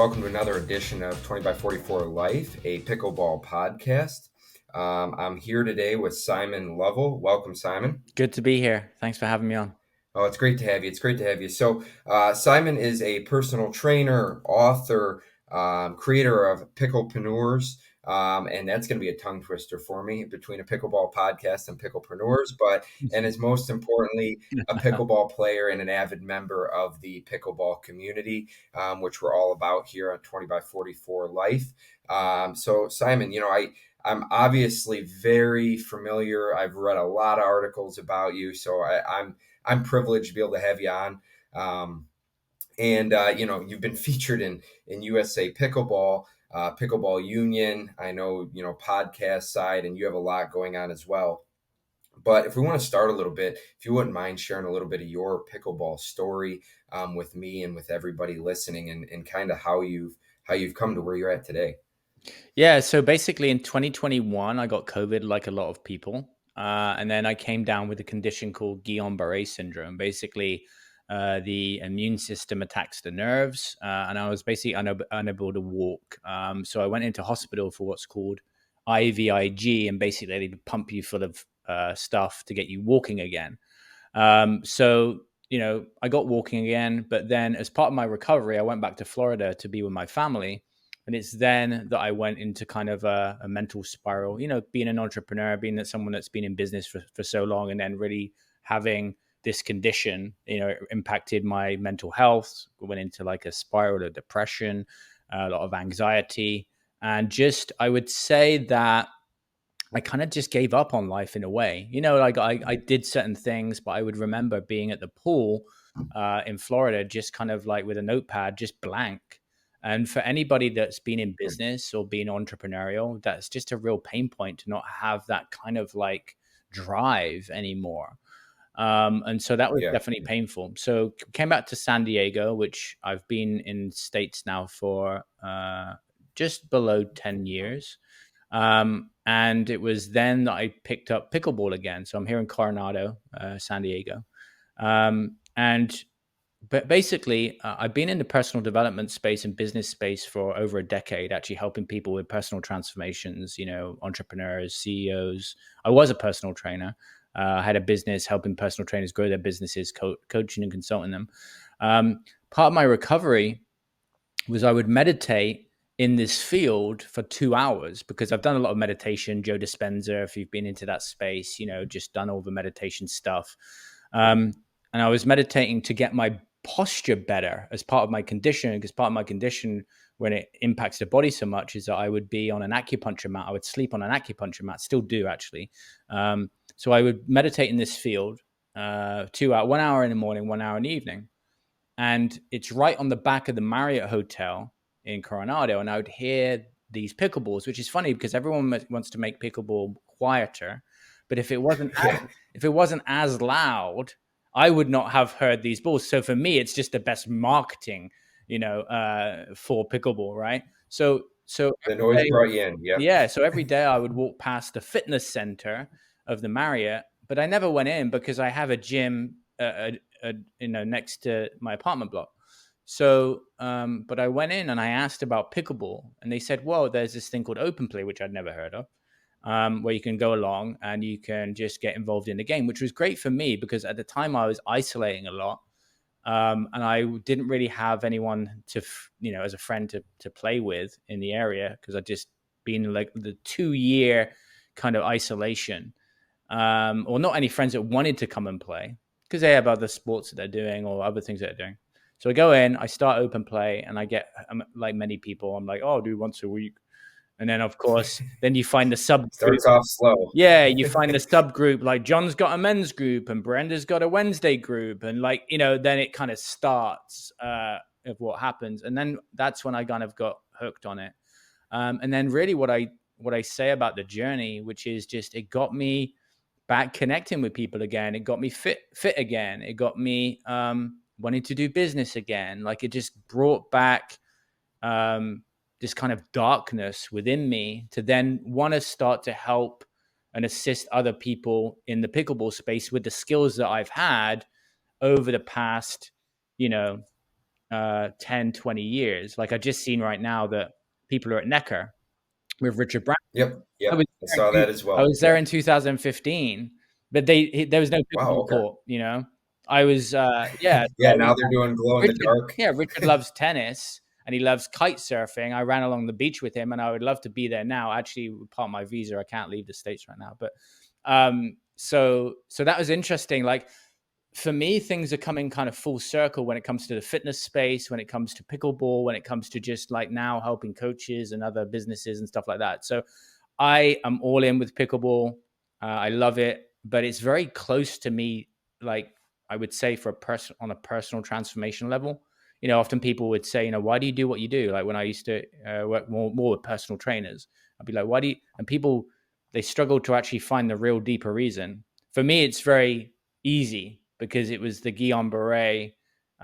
welcome to another edition of 20 by 44 Life, a pickleball podcast. I'm here today with Simon Lovell. Welcome, Simon. Good to be here. Thanks for having me on. Oh, it's great to have you. It's great to have you. So, Simon is a personal trainer, author, creator of Picklepreneurs, and that's going to be a tongue twister for me between a pickleball podcast and Picklepreneurs. And is most importantly, a pickleball player and an avid member of the pickleball community, which we're all about here on 20 by 44 Life. So, Simon, I'm obviously very familiar. I've read a lot of articles about you, so I'm privileged to be able to have you on. You've been featured in USA Pickleball, Pickleball Union. I know, podcast side, and you have a lot going on as well. But if we want to start a little bit, if you wouldn't mind sharing a little bit of your pickleball story with me and with everybody listening, and kind of how you've come to where you're at today. Yeah, so basically in 2021, I got COVID like a lot of people. And then I came down with a condition called Guillain-Barre syndrome. Basically, the immune system attacks the nerves, and I was basically unable to walk. So I went into hospital for what's called IVIG, and basically they pump you full of stuff to get you walking again. I got walking again, but then as part of my recovery, I went back to Florida to be with my family. And it's then that I went into kind of a mental spiral, being an entrepreneur, being someone that's been in business for so long, and then really having this condition, impacted my mental health, went into like a spiral of depression, a lot of anxiety. And I would say that I kind of just gave up on life in a way. I did certain things, but I would remember being at the pool in Florida, just kind of like with a notepad, just blank. And for anybody that's been in business or been entrepreneurial, that's just a real pain point to not have that kind of like drive anymore. And so that was definitely painful. So came back to San Diego, which I've been in States now for just below 10 years. And it was then that I picked up pickleball again. So I'm here in Coronado, San Diego. But basically, I've been in the personal development space and business space for over a decade, actually helping people with personal transformations, entrepreneurs, CEOs. I was a personal trainer. I had a business helping personal trainers grow their businesses, coaching and consulting them. Part of my recovery was I would meditate in this field for 2 hours, because I've done a lot of meditation. Joe Dispenza, if you've been into that space, just done all the meditation stuff. And I was meditating to get my posture better as part of my condition, because part of my condition, when it impacts the body so much, is that I would be on an acupuncture mat. I would sleep on an acupuncture mat, still do actually. So I would meditate in this field, 1 hour in the morning, 1 hour in the evening. And it's right on the back of the Marriott Hotel in Coronado. And I would hear these pickleballs, which is funny because everyone wants to make pickleball quieter. But if it wasn't as loud, I would not have heard these balls. So for me, it's just the best marketing, for pickleball, right? So the noise brought you in. yeah. So every day I would walk past the fitness center of the Marriott, but I never went in because I have a gym, next to my apartment block. So, but I went in and I asked about pickleball, and they said, well, there's this thing called open play, which I'd never heard of, where you can go along and you can just get involved in the game, which was great for me because at the time I was isolating a lot. And I didn't really have anyone to, as a friend to play with in the area, because I'd just been like the 2-year kind of isolation, or not any friends that wanted to come and play because they have other sports that they're doing or other things that they're doing. So I go in, I start open play, and like many people, I'm like, oh, I'll do once a week. And then, of course, then you find the subgroup. Starts off slow. Yeah, you find the subgroup, like John's got a men's group and Brenda's got a Wednesday group. And then it kind of starts of what happens. And then that's when I kind of got hooked on it. And then really what I say about the journey, which is just it got me back connecting with people again. It got me fit again. It got me wanting to do business again. Like it just brought back this kind of darkness within me to then want to start to help and assist other people in the pickleball space with the skills that I've had over the past, 10, 20 years. Like I just seen right now that people are at Necker with Richard Branson. Yep. I Yep. was I there saw in, that as I well. was there Yep. in 2015, but there was no Wow. pickleball Okay. court. I was yeah. So Yeah. I was Now they're doing glow in the Richard. dark. Yeah, Richard loves tennis and he loves kite surfing. I ran along the beach with him, and I would love to be there now. Actually, part of my visa, I can't leave the States right now, but so that was interesting. Like for me, things are coming kind of full circle when it comes to the fitness space, when it comes to pickleball, when it comes to just like now helping coaches and other businesses and stuff like that. So I am all in with pickleball. I love it, but it's very close to me. Like I would say, for a person on a personal transformation level. Often people would say, why do you do what you do? Like when I used to work more with personal trainers, I'd be like, why do you? And people, they struggle to actually find the real deeper reason. For me, it's very easy because it was the Guillain-Barre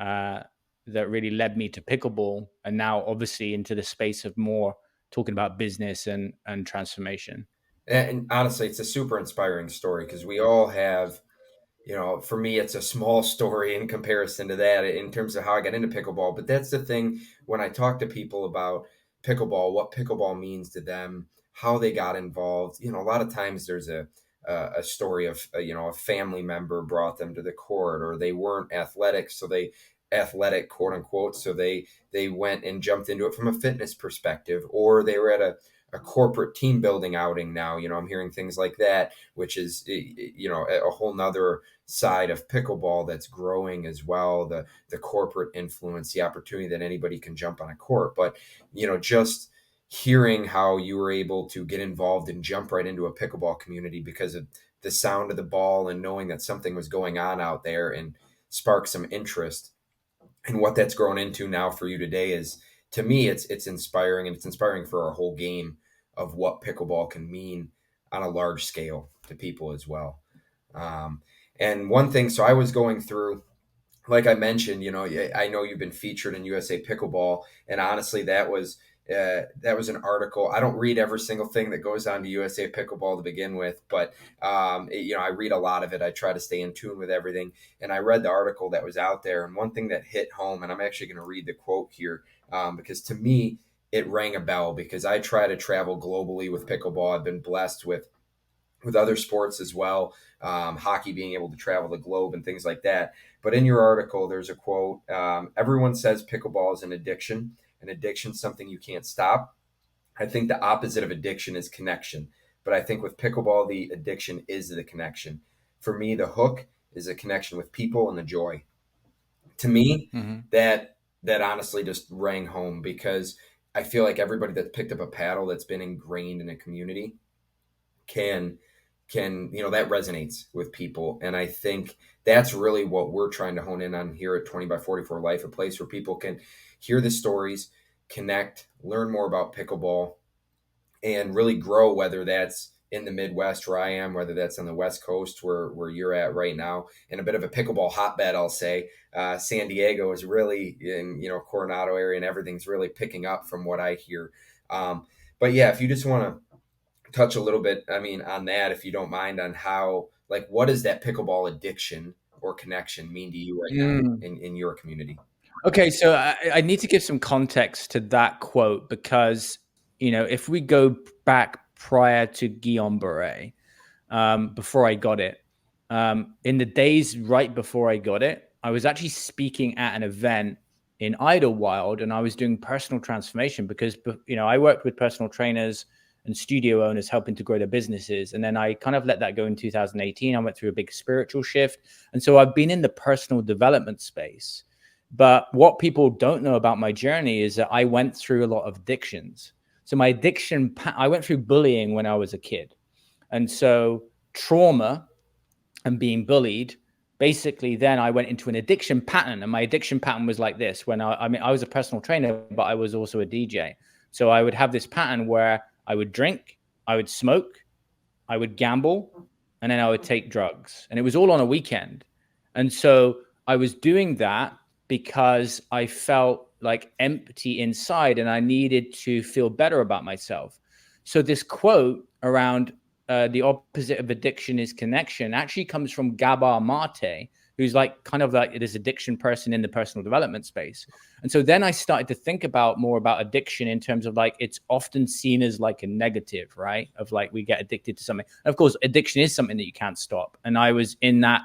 uh, that really led me to pickleball, and now obviously into the space of more talking about business and transformation. And honestly, it's a super inspiring story because we all have, for me, it's a small story in comparison to that in terms of how I got into pickleball. But that's the thing when I talk to people about pickleball, what pickleball means to them, how they got involved. A lot of times there's a story of a family member brought them to the court, or they weren't athletic, so they athletic quote unquote, so they went and jumped into it from a fitness perspective, or they were at a corporate team building outing. Now I'm hearing things like that, which is a whole nother side of pickleball that's growing as well, the corporate influence, the opportunity that anybody can jump on a court. But just hearing how you were able to get involved and jump right into a pickleball community because of the sound of the ball and knowing that something was going on out there and spark some interest, and what that's grown into now for you today is, to me, it's inspiring, and it's inspiring for our whole game of what pickleball can mean on a large scale to people as well. um, and one thing, so I was going through, like I mentioned, I know you've been featured in USA Pickleball, and honestly, that was an article. I don't read every single thing that goes on to USA Pickleball to begin with, but I read a lot of it. I try to stay in tune with everything, and I read the article that was out there, and one thing that hit home, and I'm actually going to read the quote here, because to me it rang a bell because I try to travel globally with pickleball. I've been blessed with other sports as well, hockey being able to travel the globe and things like that. But in your article, there's a quote: everyone says pickleball is an addiction. An addiction is something you can't stop. I think the opposite of addiction is connection. But I think with pickleball, the addiction is the connection. For me, the hook is a connection with people and the joy. To me, Mm-hmm. that honestly just rang home because I feel like everybody that's picked up a paddle that's been ingrained in a community can that resonates with people. And I think that's really what we're trying to hone in on here at 20 by 44 Life, a place where people can hear the stories, connect, learn more about pickleball, and really grow, whether that's in the Midwest where I am, whether that's on the West Coast where you're at right now, in a bit of a pickleball hotbed, I'll say. San Diego is really in, Coronado area, and everything's really picking up from what I hear. But yeah, if you just want to touch a little bit, I mean, on that, if you don't mind, on how, like, what does that pickleball addiction or connection mean to you right now Mm. in your community? Okay, so I need to give some context to that quote because if we go back prior to Guillain-Barre, before I got it, in the days right before I got it, I was actually speaking at an event in Idlewild, and I was doing personal transformation because I worked with personal trainers and studio owners helping to grow their businesses, and then I kind of let that go in 2018. I went through a big spiritual shift, and so I've been in the personal development space. But what people don't know about my journey is that I went through a lot of addictions. So my addiction, I went through bullying when I was a kid. And so trauma and being bullied, basically then I went into an addiction pattern. And my addiction pattern was like this: when I was a personal trainer, but I was also a DJ. So I would have this pattern where I would drink, I would smoke, I would gamble, and then I would take drugs. And it was all on a weekend. And so I was doing that because I felt like empty inside and I needed to feel better about myself. So this quote around the opposite of addiction is connection actually comes from Gabor Mate, who's like kind of like this addiction person in the personal development space. And so then I started to think about more about addiction in terms of like it's often seen as like a negative, right? Of like we get addicted to something. And of course, addiction is something that you can't stop. And I was in that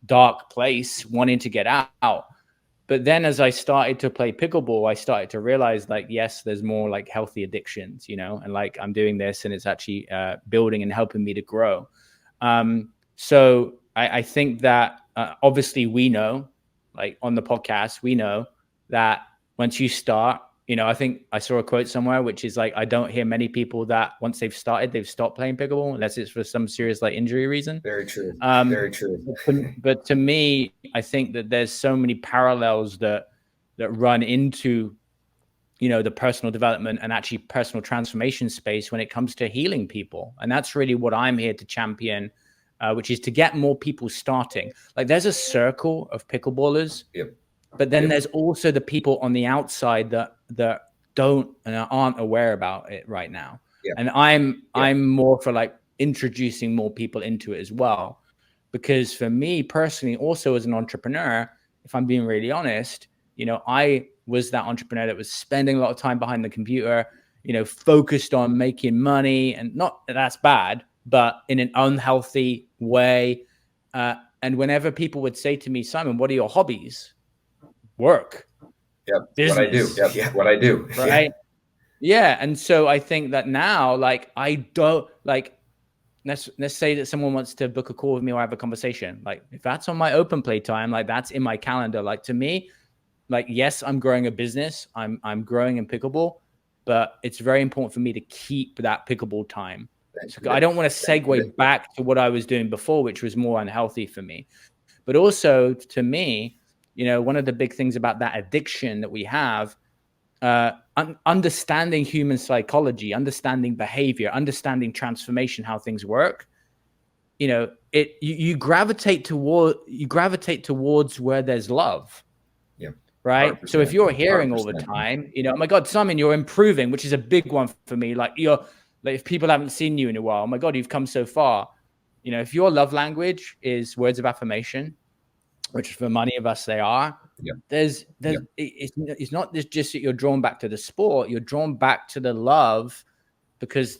dark place wanting to get out. But then as I started to play pickleball, I started to realize like, yes, there's more like healthy addictions, you know, and like I'm doing this and it's actually building and helping me to grow. So I think that obviously we know, like on the podcast, we know that once you start, you know, I think I saw a quote somewhere, which is like, I don't hear many people that once they've started, they've stopped playing pickleball unless it's for some serious like injury reason. Very true. Um, Very true. but to me, I think that there's so many parallels that run into, you know, the personal development and actually personal transformation space when it comes to healing people. And that's really what I'm here to champion, which is to get more people starting. Like there's a circle of pickleballers, Yep. but then there's also the people on the outside that don't and aren't aware about it right now. Yep. And I'm more for like introducing more people into it as well. Because for me personally, also as an entrepreneur, if I'm being really honest, you know, I was that entrepreneur that was spending a lot of time behind the computer, you know, focused on making money, and not that that's bad, but in an unhealthy way. And whenever people would say to me, Simon, what are your hobbies? Work. Yep. Business. What I do. Yep. What I do. Right. Yeah. And so I think that now, like, I don't like, let's say that someone wants to book a call with me or have a conversation. Like if that's on my open play time, like that's in my calendar. Like to me, like, yes, I'm growing a business. I'm growing in pickleball, but it's very important for me to keep that pickleball time. So I don't want to segue back to what I was doing before, which was more unhealthy for me. But also to me, you know, one of the big things about that addiction that we have, understanding human psychology, understanding behavior, understanding transformation, how things work, you know, you gravitate towards where there's love. Yeah. Right. So if you're hearing all the time, you know, oh my God, Simon, you're improving, which is a big one for me. Like if people haven't seen you in a while, oh my God, you've come so far. You know, if your love language is words of affirmation, which for many of us they are, it's not just that you're drawn back to the sport, you're drawn back to the love because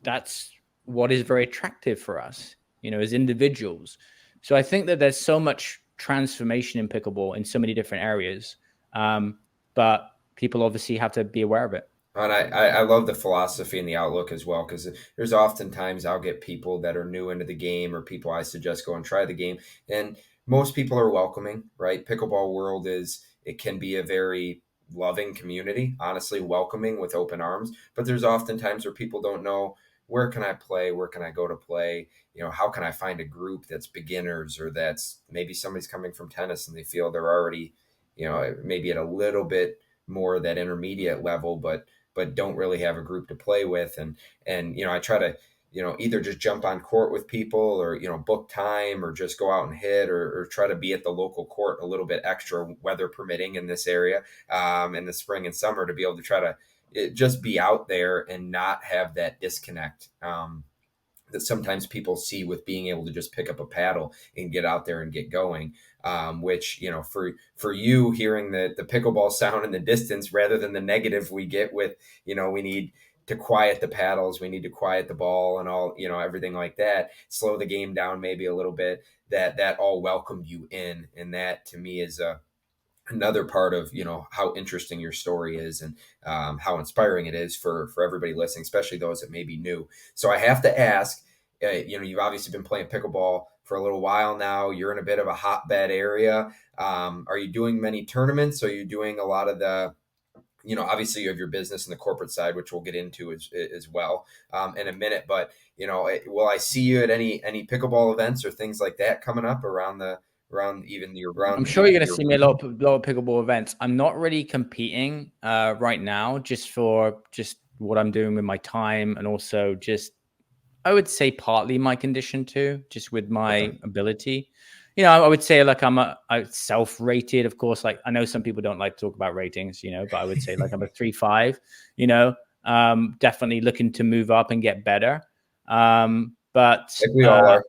that's what is very attractive for us, you know, as individuals. So I think that there's so much transformation in pickleball in so many different areas, but people obviously have to be aware of it. And I love the philosophy and the outlook as well, because there's oftentimes I'll get people that are new into the game or people I suggest go and try the game. And most people are welcoming, right? Pickleball world it can be a very loving community, honestly, welcoming with open arms. But there's oftentimes where people don't know, where can I play? Where can I go to play? You know, how can I find a group that's beginners, or that's maybe somebody's coming from tennis and they feel they're already, you know, maybe at a little bit more that intermediate level, but don't really have a group to play with. And you know, I try to, you know, either just jump on court with people, or, you know, book time, or just go out and hit, or try to be at the local court a little bit extra, weather permitting in this area, in the spring and summer, to be able to try to just be out there and not have that disconnect. That sometimes people see with being able to just pick up a paddle and get out there and get going, which, you know, for you hearing the pickleball sound in the distance rather than the negative we get with, you know, we need to quiet the paddles, we need to quiet the ball and all, you know, everything like that, slow the game down maybe a little bit, that all welcomed you in. And that to me is another part of, you know, how interesting your story is, and how inspiring it is for everybody listening, especially those that may be new. So I have to ask, you know, you've obviously been playing pickleball for a little while now. You're in a bit of a hotbed area. Are you doing many tournaments? Are you doing a lot of the, you know, obviously you have your business and the corporate side, which we'll get into as well in a minute, but, you know, will I see you at any pickleball events or things like that coming up around even your I'm sure you're going to see me a lot of pickleball events. I'm not really competing right now, just for just what I'm doing with my time, and also just, I would say, partly my condition too, just with my ability. You know, I would say like I'm self-rated, of course. Like I know some people don't like to talk about ratings, you know, but I would say like I'm a 3.5. You know, definitely looking to move up and get better. But Like we all are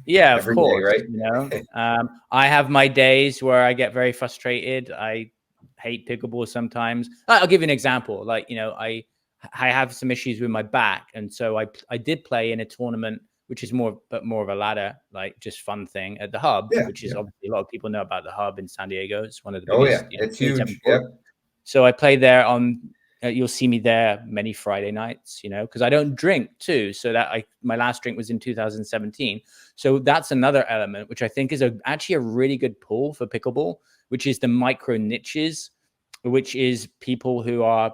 yeah, of every day, course, right? I have my days where I get very frustrated. I hate pickleball sometimes. I'll give you an example. Like, I have some issues with my back, and so I did play in a tournament, which is more of a ladder, like just fun thing at the Hub, Yeah, which is yeah. obviously a lot of people know about the Hub in San Diego. It's one of the Oh yeah, biggest, it's 27 huge. Yep. courts. So I play there on. You'll see me there many Friday nights, because I don't drink too. So my last drink was in 2017. So that's another element, which I think is actually a really good pull for pickleball, which is the micro niches, which is people who are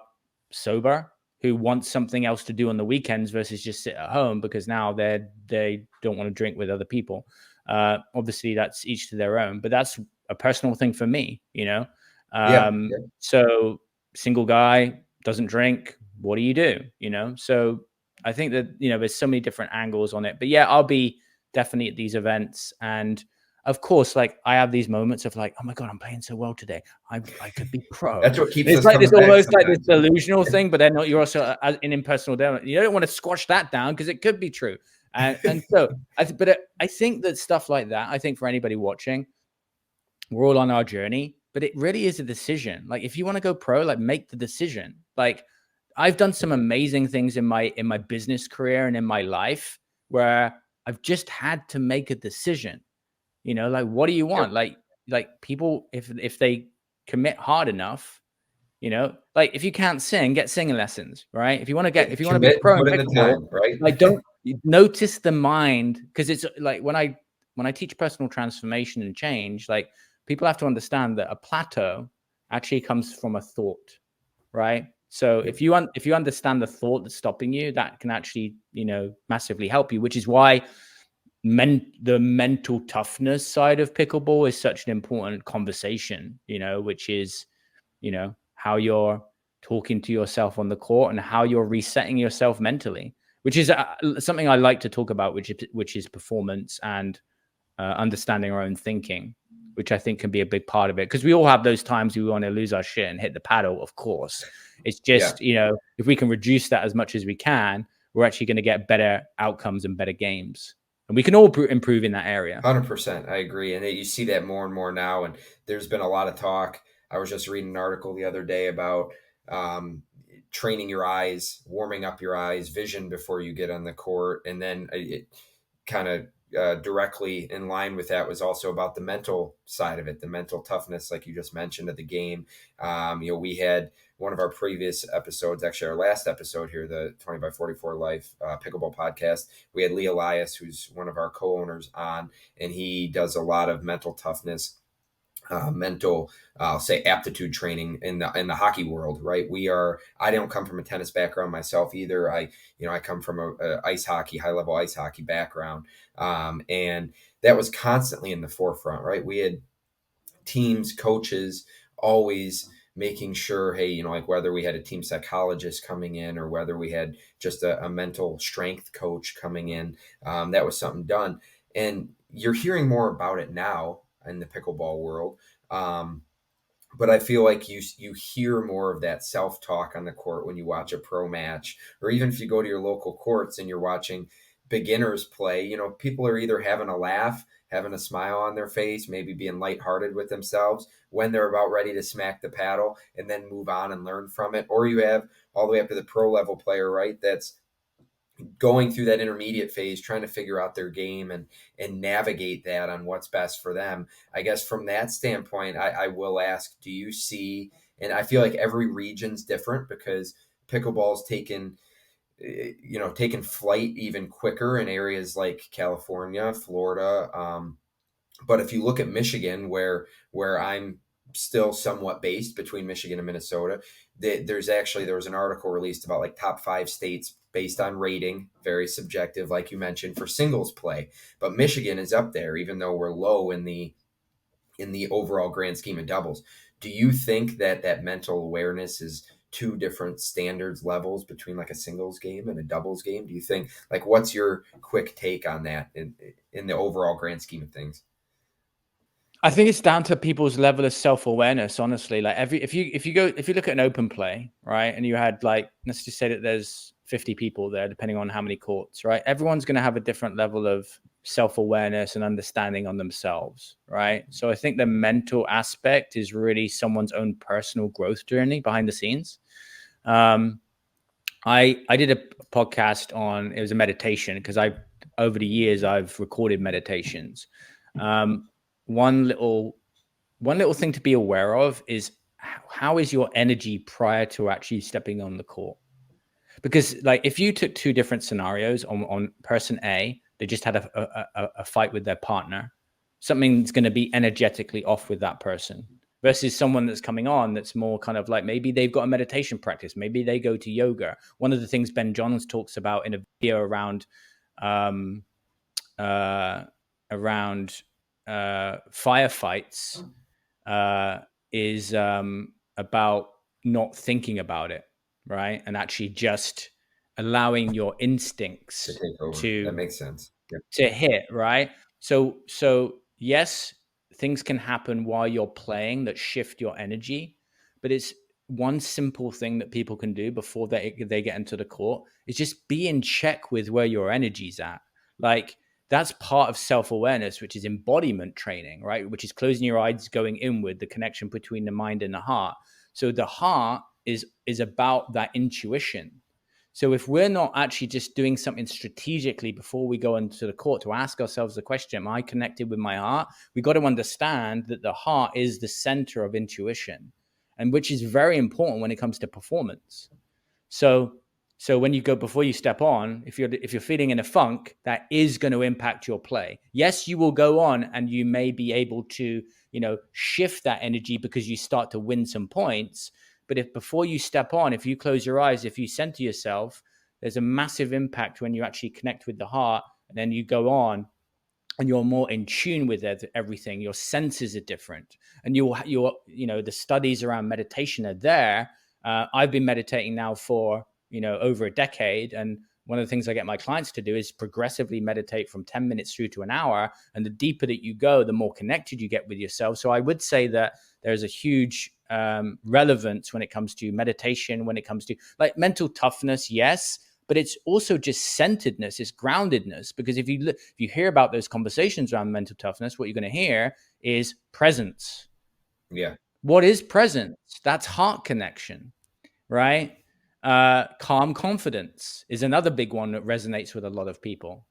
sober, who want something else to do on the weekends versus just sit at home because now they don't want to drink with other people. Obviously, that's each to their own, but that's a personal thing for me. Yeah, yeah. So single guy doesn't drink. What do you do? So I think that there's so many different angles on it. But yeah, I'll be definitely at these events, and of course, like I have these moments of like, oh my god, I'm playing so well today. I could be pro. That's what And keeps it's us like this coming back almost like this sometimes. delusional thing, but then you're also in personal development. You don't want to squash that down because it could be true. And so I think that stuff like that. I think for anybody watching, we're all on our journey, but it really is a decision. Like if you want to go pro, like make the decision. Like I've done some amazing things in my business career and in my life where I've just had to make a decision. Like what do you Yep. want? Like people if they commit hard enough, like if you can't sing, get singing lessons, right? If you want to be Commit and pro in put in the pickleball, time, right? like don't notice the mind, because it's like when I teach personal transformation and change, like people have to understand that a plateau actually comes from a thought, right? So Yep. if you understand the thought that's stopping you, that can actually massively help you, which is why the mental toughness side of pickleball is such an important conversation, which is how you're talking to yourself on the court and how you're resetting yourself mentally, which is something I like to talk about, which is performance and understanding our own thinking, which I think can be a big part of it, because we all have those times we want to lose our shit and hit the paddle. Of course, it's Yeah. just if we can reduce that as much as we can, we're actually going to get better outcomes and better games, and we can all improve in that area. 100%. I agree. And you see that more and more now. And there's been a lot of talk. I was just reading an article the other day about training your eyes, warming up your eyes, vision before you get on the court. And then it kind of directly in line with that was also about the mental side of it, the mental toughness, like you just mentioned, of the game. We had one of our previous episodes, actually our last episode here, the 20 by 44 Life Pickleball podcast. We had Lee Elias, who's one of our co-owners, on, and he does a lot of mental toughness, mental, I'll say, aptitude training in the hockey world. Right? I don't come from a tennis background myself either. I come from a high level ice hockey background, and that was constantly in the forefront. Right? We had teams, coaches, always making sure, hey, like whether we had a team psychologist coming in or whether we had just a mental strength coach coming in, that was something done. And you're hearing more about it now in the pickleball world. But I feel like you hear more of that self-talk on the court when you watch a pro match, or even if you go to your local courts and you're watching beginners play. People are either having a laugh, having a smile on their face, maybe being lighthearted with themselves when they're about ready to smack the paddle and then move on and learn from it. Or you have all the way up to the pro level player, right? That's going through that intermediate phase, trying to figure out their game and navigate that on what's best for them. I guess from that standpoint, I will ask, do you see, and I feel like every region's different because pickleball's taken flight even quicker in areas like California, Florida. But if you look at Michigan, where I'm still somewhat based between Michigan and Minnesota, there was an article released about like top 5 states based on rating, very subjective, like you mentioned, for singles play. But Michigan is up there, even though we're low in the overall grand scheme of doubles. Do you think that mental awareness is two different standards levels between like a singles game and a doubles game? Do you think, like, what's your quick take on that in the overall grand scheme of things? I think it's down to people's level of self-awareness, honestly. Like if you look at an open play, right, and you had, like, let's just say that there's 50 people there, depending on how many courts, right? Everyone's going to have a different level of self-awareness and understanding on themselves, right? So I think the mental aspect is really someone's own personal growth journey behind the scenes. I did a podcast on, it was a meditation, because over the years I've recorded meditations. One little thing to be aware of is how is your energy prior to actually stepping on the court? Because like if you took two different scenarios on person A, they just had a fight with their partner, something's going to be energetically off with that person, versus someone that's coming on that's more kind of like, maybe they've got a meditation practice, maybe they go to yoga. One of the things Ben Johns talks about in a video around firefights is about not thinking about it, right? And actually just allowing your To instincts take over. That to makes sense. Yep. hit, right? So yes, things can happen while you're playing that shift your energy, but it's one simple thing that people can do before they get into the court is just be in check with where your energy's at. Like that's part of self-awareness, which is embodiment training, right? Which is closing your eyes, going inward, the connection between the mind and the heart. So the heart is about that intuition. So if we're not actually just doing something strategically before we go into the court to ask ourselves the question, am I connected with my heart? We got to understand that the heart is the center of intuition, and which is very important when it comes to performance. So when you go, before you step on, if you're feeling in a funk, that is going to impact your play. Yes, you will go on and you may be able to, shift that energy because you start to win some points. But if before you step on, if you close your eyes, if you center yourself, there's a massive impact when you actually connect with the heart, and then you go on and you're more in tune with everything. Your senses are different, and the studies around meditation are there. I've been meditating now for over a decade, and one of the things I get my clients to do is progressively meditate from 10 minutes through to an hour. And the deeper that you go, the more connected you get with yourself. So I would say that there's a huge relevance when it comes to meditation, when it comes to like mental toughness, yes, but it's also just centeredness, it's groundedness. Because if you hear about those conversations around mental toughness, what you're going to hear is presence. Yeah. What is presence? That's heart connection, right? Calm confidence is another big one that resonates with a lot of people,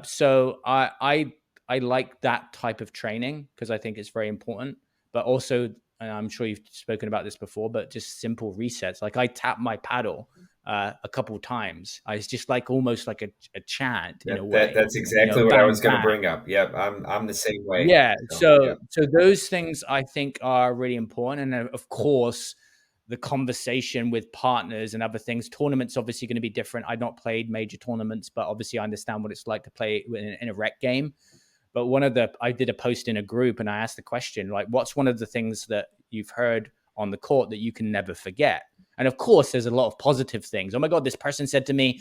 so I like that type of training because I think it's very important. But also, and I'm sure you've spoken about this before, but just simple resets. Like I tap my paddle a couple times. It's just like almost like a chant in a way. That's exactly what I Bang was going to bang. bring up. Yep, I'm the same way. Yeah. So yeah, So those things I think are really important, and of course, the conversation with partners and other things. Tournaments obviously going to be different. I've not played major tournaments, but obviously I understand what it's like to play in a rec game. But I did a post in a group and I asked the question, like, what's one of the things that you've heard on the court that you can never forget? And of course, there's a lot of positive things. Oh my God, this person said to me,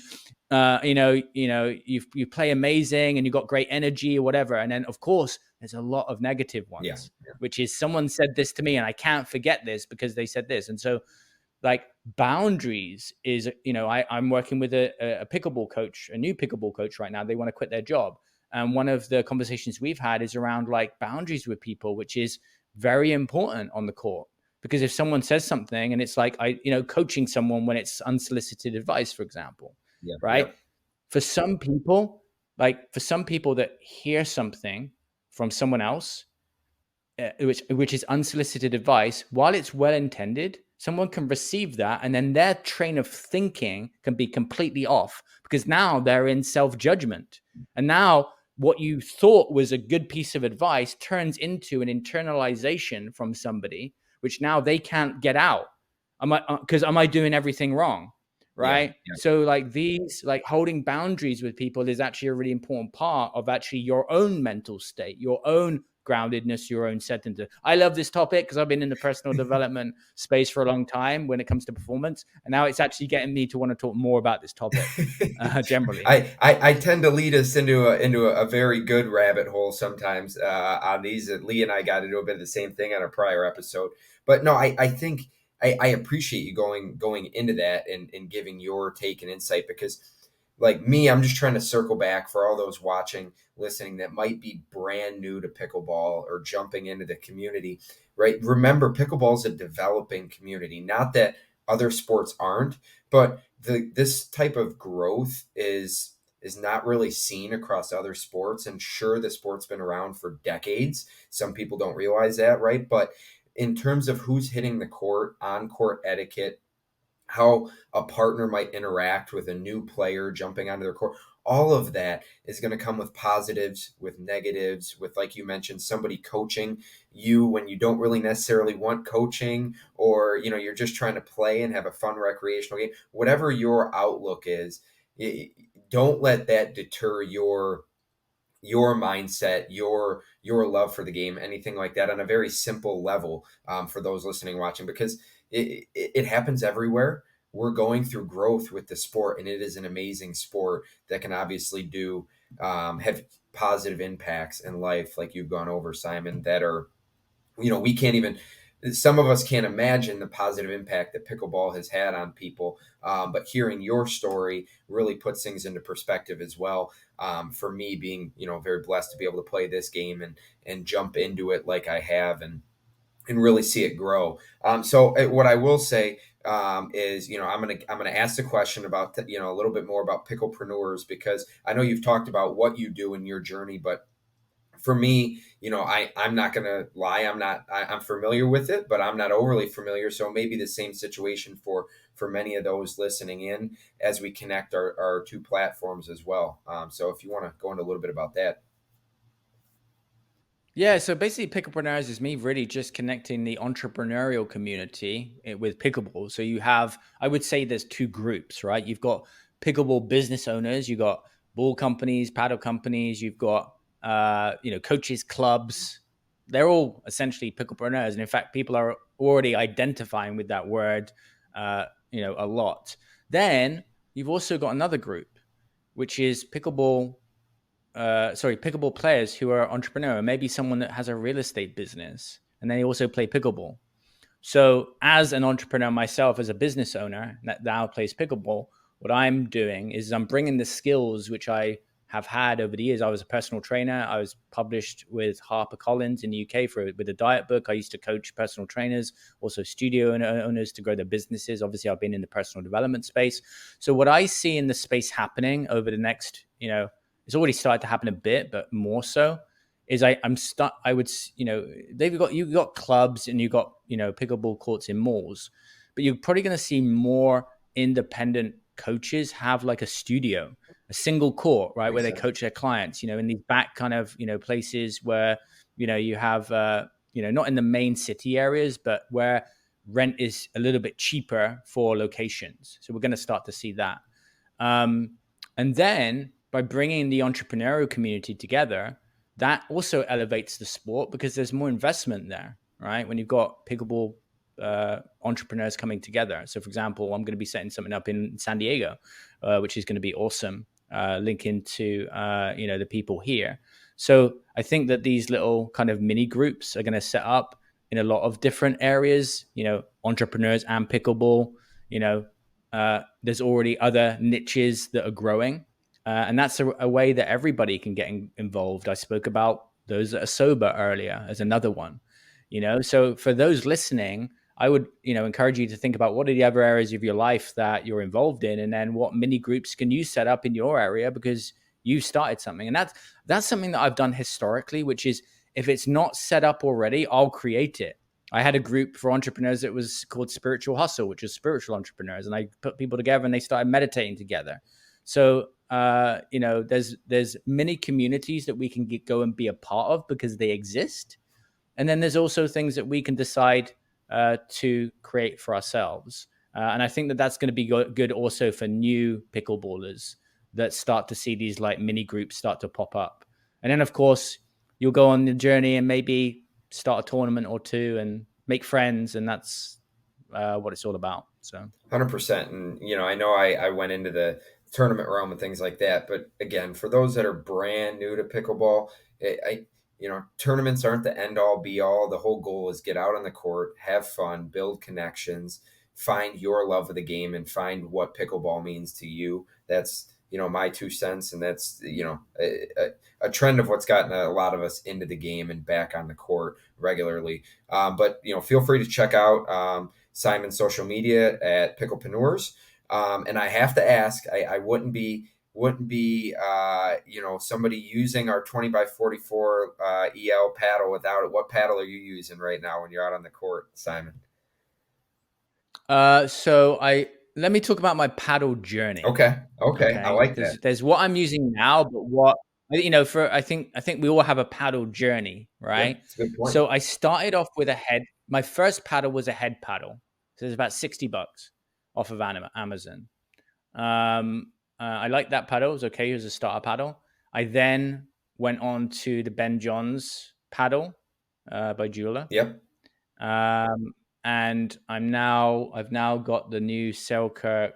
you play amazing and you got great energy or whatever. And then of course, there's a lot of negative ones, which is someone said this to me and I can't forget this because they said this. And so like boundaries is, I'm working with a pickleball coach, a new pickleball coach right now. They want to quit their job. And one of the conversations we've had is around like boundaries with people, which is very important on the court. Because if someone says something and it's like, coaching someone when it's unsolicited advice, for example, right? Yep. For some people that hear something from someone else, which is unsolicited advice, while it's well intended, someone can receive that and then their train of thinking can be completely off because now they're in self-judgment. And now what you thought was a good piece of advice turns into an internalization from somebody, which now they can't get out. Am I doing everything wrong? Right. Yeah. So like these, like holding boundaries with people is actually a really important part of actually your own mental state, your own groundedness, your own certainty. I love this topic because I've been in the personal development space for a long time when it comes to performance. And now it's actually getting me to want to talk more about this topic generally. I tend to lead us into a very good rabbit hole sometimes on these. Lee and I got into a bit of the same thing on a prior episode. But no, I think I appreciate you going into that and giving your take and insight, because like me, I'm just trying to circle back for all those watching, listening that might be brand new to pickleball or jumping into the community, right? Remember, pickleball is a developing community. Not that other sports aren't, but this type of growth is not really seen across other sports. And sure, the sport's been around for decades. Some people don't realize that, right? But in terms of who's hitting the court, on court etiquette, how a partner might interact with a new player jumping onto their court, all of that is going to come with positives, with negatives, with, like you mentioned, somebody coaching you when you don't really necessarily want coaching, or you're just trying to play and have a fun recreational game. Whatever your outlook is, don't let that deter your mindset, your love for the game, anything like that, on a very simple level, for those listening, watching, because it happens everywhere. We're going through growth with the sport, and it is an amazing sport that can obviously have positive impacts in life, like you've gone over, Simon, that are, we can't even, some of us can't imagine the positive impact that pickleball has had on people. But hearing your story really puts things into perspective as well. For me, being very blessed to be able to play this game and jump into it like I have, and really see it grow. So what I will say, is, I'm gonna ask the question about a little bit more about picklepreneurs, because I know you've talked about what you do in your journey, but for me, I'm not gonna lie. I'm familiar with it, but I'm not overly familiar. So maybe the same situation for many of those listening in, as we connect our two platforms as well. So if you want to go into a little bit about that. Yeah, so basically, Picklepreneurs is me really just connecting the entrepreneurial community with pickleball. So you have, I would say, there's two groups, right? You've got pickleball business owners, you've got ball companies, paddle companies, you've got coaches, clubs. They're all essentially picklepreneurs, and in fact, people are already identifying with that word, a lot. Then you've also got another group, which is pickleball players who are entrepreneur, maybe someone that has a real estate business, and they also play pickleball. So, as an entrepreneur myself, as a business owner that now plays pickleball, what I'm doing is I'm bringing the skills which I have had over the years. I was a personal trainer. I was published with HarperCollins in the UK with a diet book. I used to coach personal trainers, also studio owners, to grow their businesses. Obviously, I've been in the personal development space. So, what I see in the space happening over the next, it's already started to happen a bit, but more so, is I'm stuck. I would, you've got clubs and you've got pickleball courts in malls, but you're probably going to see more independent coaches have like a studio, a single court, right, where Makes they sense. coach their clients. In these back kind of places where you have not in the main city areas, but where rent is a little bit cheaper for locations. So we're going to start to see that. And then by bringing the entrepreneurial community together, that also elevates the sport because there's more investment there, right? When you've got pickleball entrepreneurs coming together. So, for example, I'm going to be setting something up in San Diego, which is going to be awesome, linking to the people here. So, I think that these little kind of mini groups are going to set up in a lot of different areas. Entrepreneurs and pickleball. There's already other niches that are growing. And that's a way that everybody can get involved. I spoke about those that are sober earlier as another one. So for those listening, I would encourage you to think about what are the other areas of your life that you're involved in, and then what mini groups can you set up in your area because you started something. And that's something that I've done historically, which is if it's not set up already, I'll create it. I had a group for entrepreneurs that was called Spiritual Hustle, which is spiritual entrepreneurs, and I put people together and they started meditating together. So there's many communities that we can go and be a part of because they exist, and then there's also things that we can decide to create for ourselves. And I think that that's going to be good also for new pickleballers that start to see these like mini groups start to pop up. And then, of course, you'll go on the journey and maybe start a tournament or two and make friends. And that's what it's all about. So, 100%. And I know I went into the tournament realm and things like that, but again, for those that are brand new to pickleball, tournaments aren't the end all be all. The whole goal is get out on the court, have fun, build connections, find your love of the game, and find what pickleball means to you. That's my 2 cents, and that's a trend of what's gotten a lot of us into the game and back on the court regularly. But feel free to check out Simon's social media at Picklepreneurs. And I have to ask, I wouldn't be somebody using our 20x44 EL paddle without it. What paddle are you using right now when you're out on the court, Simon? So let me talk about my paddle journey. Okay, I Okay, like that. there's what I'm using now, but what for I think we all have a paddle journey, Yeah, right? it's a good point. So I started off with a head. My first paddle was a head paddle, so it's about $60 off of Amazon. I like that paddle. It was okay. It was a starter paddle. I then went on to the Ben Johns paddle by Jeweler. Yep. Um, and I've now got the new Selkirk,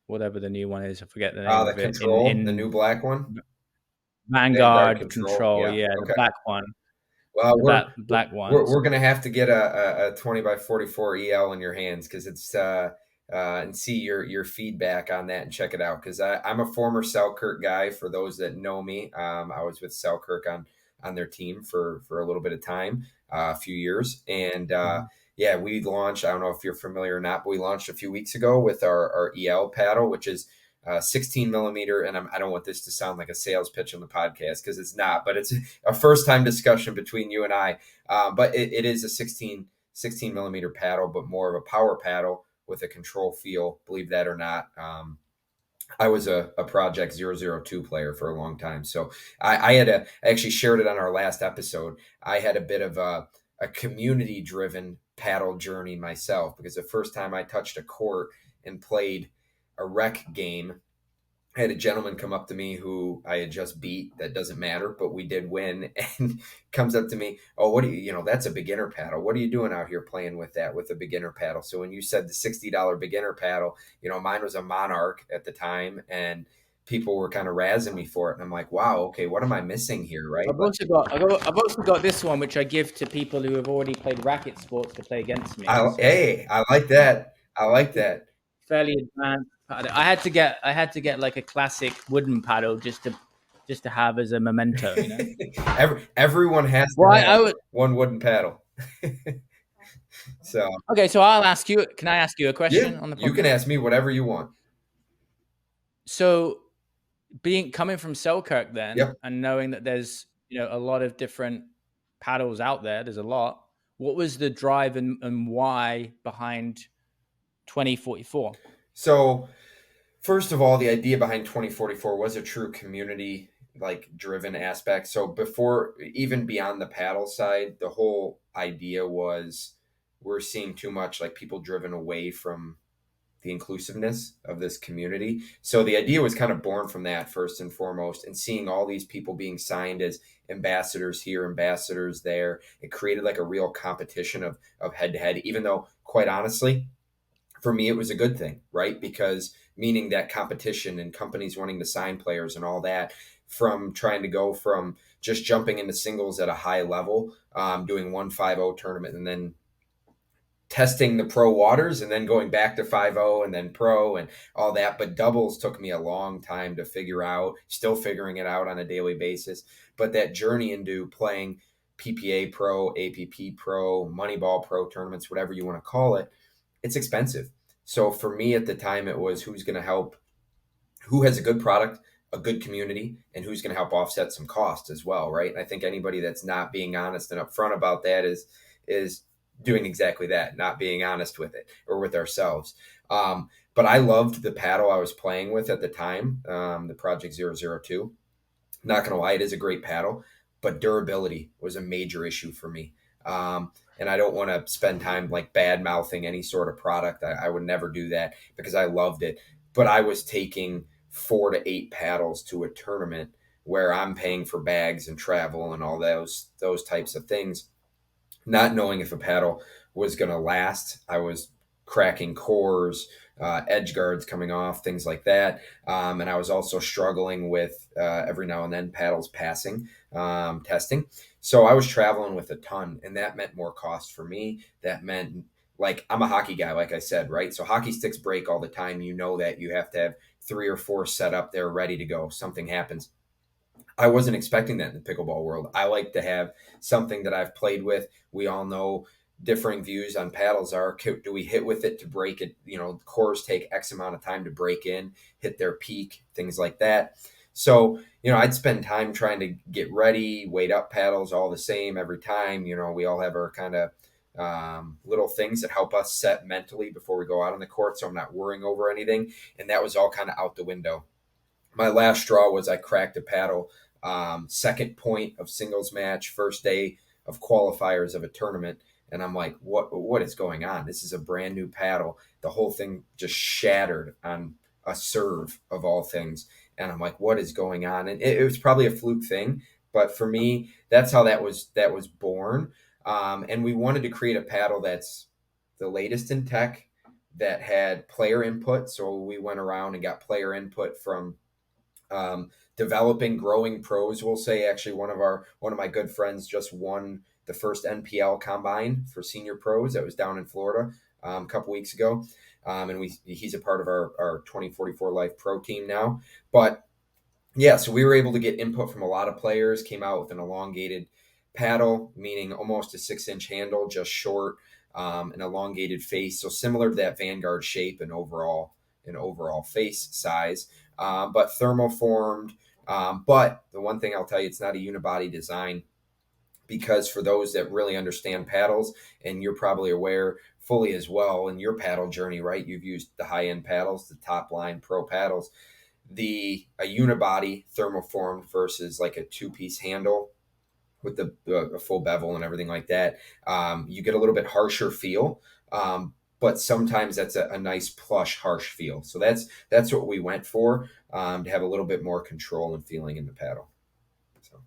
whatever the new one is. I forget the name The of it. control, the new In black one, Vanguard Vanguard control. Control, Yeah. yeah, the Okay. black one, Well, the black ones. we're gonna have to get a 20x44 EL in your hands because it's and see your feedback on that and check it out because I'm a former Selkirk guy. For those that know me, I was with Selkirk on their team for a little bit of time, a few years, and Mhm. yeah, we launched. I don't know if you're familiar or not, but we launched a few weeks ago with our EL paddle, which is 16 millimeter. And I don't want this to sound like a sales pitch on the podcast because it's not, but it's a first time discussion between you and I. But it is a 16 millimeter paddle, but more of a power paddle with a control feel, believe that or not. I was a Project 002 player for a long time. So I actually shared it on our last episode. I had a bit of a community driven paddle journey myself because the first time I touched a court and played a rec game, I had a gentleman come up to me who I had just beat. That doesn't matter, but we did win. And comes up to me, "Oh, what do that's a beginner paddle. What are you doing out here playing with that with a beginner paddle?" So when you said the $60 beginner paddle, mine was a Monarch at the time, and people were kind of razzing me for it. And I'm like, wow, okay, what am I missing here, right? But I've also got this one, which I give to people who have already played racket sports to play against me. So I like that. I like that. fairly advanced paddle. I had to get like a classic wooden paddle just to have as a memento, you know. Everyone has Well, to I have would. one wooden paddle. So Okay, so I'll ask you. Can I ask you a yeah, question on the you can podcast? ask me whatever you want. So, being coming from Selkirk, then, Yep. and knowing that there's a lot of different paddles out there. There's a lot. What was the drive and why behind 2044? So first of all, the idea behind 2044 was a true community like driven aspect. So before even beyond the paddle side, the whole idea was we're seeing too much like people driven away from the inclusiveness of this community. So the idea was kind of born from that first and foremost, and seeing all these people being signed as ambassadors here, ambassadors there. It created like a real competition of head to head, even though quite honestly, for me, it was a good thing, right? Because meaning that competition and companies wanting to sign players and all that, from trying to go from just jumping into singles at a high level, doing 150 tournament and then testing the pro waters and then going back to 5-0 and then pro and all that. But doubles took me a long time to figure out, still figuring it out on a daily basis. But that journey into playing PPA pro, APP pro, Moneyball pro tournaments, whatever you want to call it, it's expensive. So for me at the time, it was who's going to help, who has a good product, a good community, and who's going to help offset some costs as well, right? And I think anybody that's not being honest and upfront about that is doing exactly that, not being honest with it or with ourselves. But I loved the paddle I was playing with at the time, the Project 002. Not gonna lie, it is a great paddle, but durability was a major issue for me. And I don't want to spend time like bad mouthing any sort of product. I would never do that because I loved it. But I was taking 4 to 8 paddles to a tournament where I'm paying for bags and travel and all those types of things, not knowing if a paddle was going to last. I was cracking cores, edge guards coming off, things like that. And I was also struggling with every now and then paddles passing, testing. So I was traveling with a ton, and that meant more cost for me. That meant, like, I'm a hockey guy, like I said, right? So hockey sticks break all the time. You know that you have to have 3 or 4 set up there ready to go. Something happens. I wasn't expecting that in the pickleball world. I like to have something that I've played with. We all know differing views on paddles are, do we hit with it to break it? Cores take X amount of time to break in, hit their peak, things like that. So, I'd spend time trying to get ready, weight up paddles, all the same every time. We all have our kind of little things that help us set mentally before we go out on the court. So I'm not worrying over anything. And that was all kind of out the window. My last straw was I cracked a paddle, second point of singles match, first day of qualifiers of a tournament. And I'm like, what is going on? This is a brand new paddle. The whole thing just shattered on a serve of all things. And I'm like, what is going on? And it was probably a fluke thing. But for me, that's how that was born. And we wanted to create a paddle that's the latest in tech, that had player input. So we went around and got player input from developing, growing pros. We'll say, actually, one of my good friends just won the first NPL combine for senior pros. That was down in Florida a couple weeks ago, and he's a part of our 2044 Life Pro team now. But yeah, so we were able to get input from a lot of players. Came out with an elongated paddle, meaning almost a 6-inch handle, just short, an elongated face, so similar to that Vanguard shape and overall face size, but thermoformed. But the one thing I'll tell you, it's not a unibody design, because for those that really understand paddles, and you're probably aware fully as well in your paddle journey, right? You've used the high end paddles, the top line pro paddles. A unibody thermoformed versus like a 2-piece handle with the full bevel and everything like that, you get a little bit harsher feel. But sometimes that's a nice plush harsh feel. So that's what we went for, to have a little bit more control and feeling in the paddle. So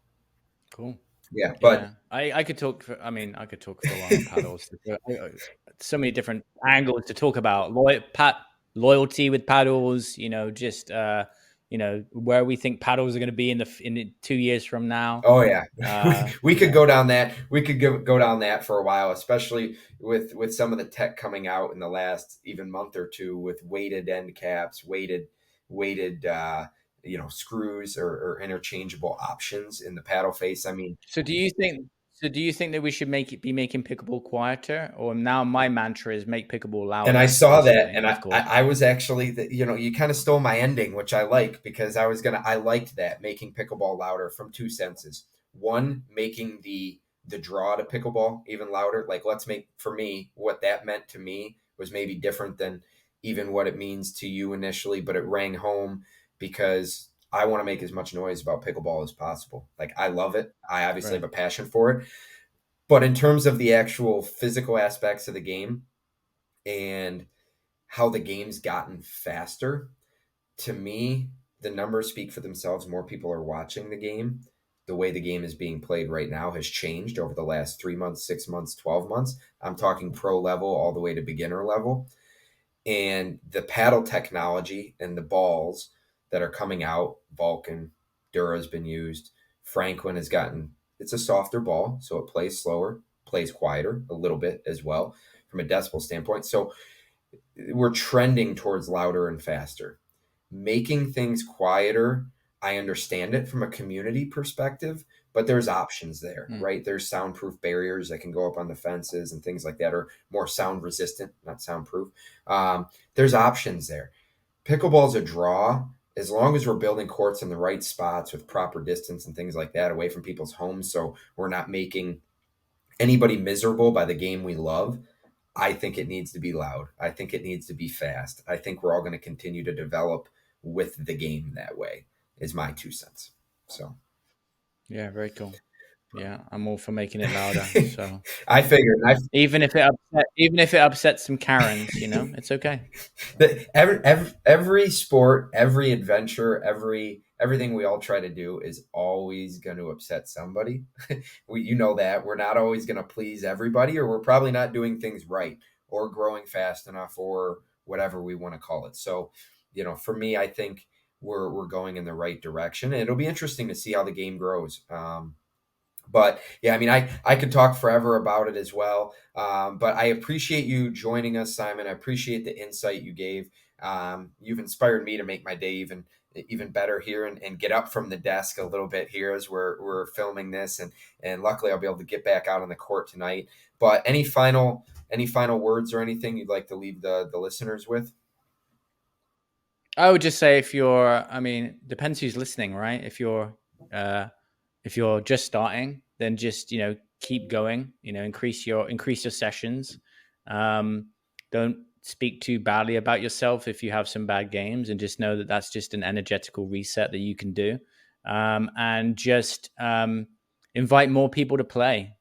Cool. yeah, but Yeah, I could talk for, I mean, I could talk for a while on paddles. So many different angles to talk about. Loyalty with paddles, just where we think paddles are going to be in 2 years from now. oh yeah, we You could know, go down that. We could go down that for a while, especially with some of the tech coming out in the last even month or two, with weighted end caps, weighted screws, or interchangeable options in the paddle face. I mean, so do you think that we should be making pickleball quieter, or now my mantra is make pickleball and I louder, saw that, basically, and of I course. I was actually, you kind of stole my ending, which I like, because I liked that, making pickleball louder, from two senses. One, making the draw to pickleball even louder. Like, let's make, for me, what that meant to me was maybe different than even what it means to you initially, but it rang home, because I want to make as much noise about pickleball as possible. Like, I love it. I obviously have Right. a passion for it, but in terms of the actual physical aspects of the game, and how the game's gotten faster, to me, the numbers speak for themselves. More people are watching the game. The way the game is being played right now has changed over the last 3 months, 6 months, 12 months. I'm talking pro level all the way to beginner level. And the paddle technology and the balls that are coming out, Vulcan, Dura's been used. Franklin has gotten, it's a softer ball, so it plays slower, plays quieter a little bit as well from a decibel standpoint. So we're trending towards louder and faster. Making things quieter, I understand it from a community perspective, but there's options there, Mm. right? There's soundproof barriers that can go up on the fences and things like that, or more sound resistant, not soundproof. There's options there. Pickleball's a draw. As long as we're building courts in the right spots with proper distance and things like that, away from people's homes, so we're not making anybody miserable by the game we love. I think it needs to be loud. I think it needs to be fast. I think we're all going to continue to develop with the game that way, is my 2 cents. So Yeah, very cool. Yeah, I'm all for making it louder. So I figured even if it upsets some Karens, it's okay. that every sport, every adventure, everything we all try to do is always going to upset somebody. That we're not always going to please everybody, or we're probably not doing things right, or growing fast enough, or whatever we want to call it. So, for me, I think we're going in the right direction, and it'll be interesting to see how the game grows. But yeah, I mean, I could talk forever about it as well. But I appreciate you joining us, Simon. I appreciate the insight you gave. You've inspired me to make my day even better here, and get up from the desk a little bit here as we're filming this, and luckily I'll be able to get back out on the court tonight. But any final words or anything you'd like to leave the listeners with? I would just say, I mean, depends who's listening, right? If you're just starting, then just keep going. Increase your sessions. Don't speak too badly about yourself if you have some bad games, and just know that that's just an energetical reset that you can do. And just invite more people to play.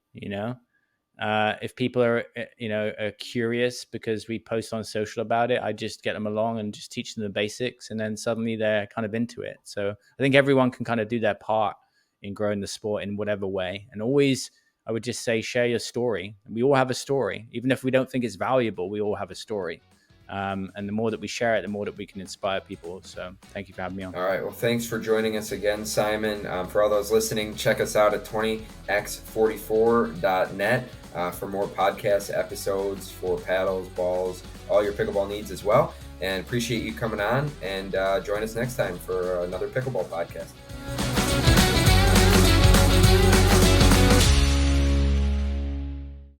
If people are are curious because we post on social about it, I just get them along and just teach them the basics, and then suddenly they're kind of into it. So I think everyone can kind of do their part in growing the sport in whatever way. And always, I would just say, share your story. We all have a story. Even if we don't think it's valuable, we all have a story. And the more that we share it, the more that we can inspire people. So thank you for having me on. All right. Well, thanks for joining us again, Simon. For all those listening, check us out at 20x44.net for more podcast episodes for paddles, balls, all your pickleball needs as well. And appreciate you coming on, and join us next time for another pickleball podcast.